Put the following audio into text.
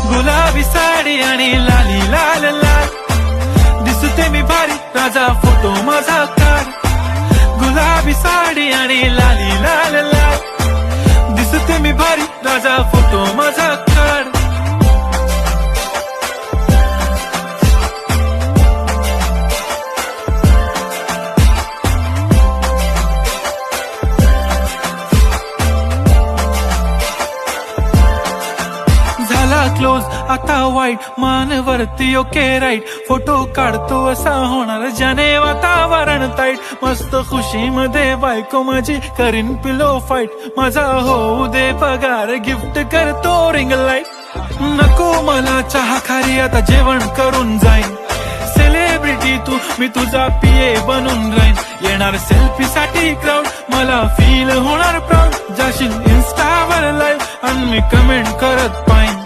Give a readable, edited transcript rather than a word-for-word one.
गुलाबी साडी आणि लाली लाल लाल, दिसते मी भारी राजा फोटो माझा काढ. गुलाबी साडी आणि लाली लाल लाल, दिसते मी भारी राजा फोटो माझा काढ. झाला क्लोज आता वाईट, मान वरती ओके राईट, फोटो काढतो असा होणार ज्याने वातावरण ताईट. मस्त खुशी मध्ये बायको माझी करीन पिलो फाईट, माझा होऊ दे पगार गिफ्ट करतो रिंग लाईट. नको मला चहा खारी आता जेवण करून जाईन, सेलिब्रिटी तू मी तुझा पिये बनून राहीन. येणार सेल्फी साठी क्राऊड, मला फील होणार प्राऊड, जाशील इन्स्टावर लाईव्ह आणि मी कमेंट करत पाहिन.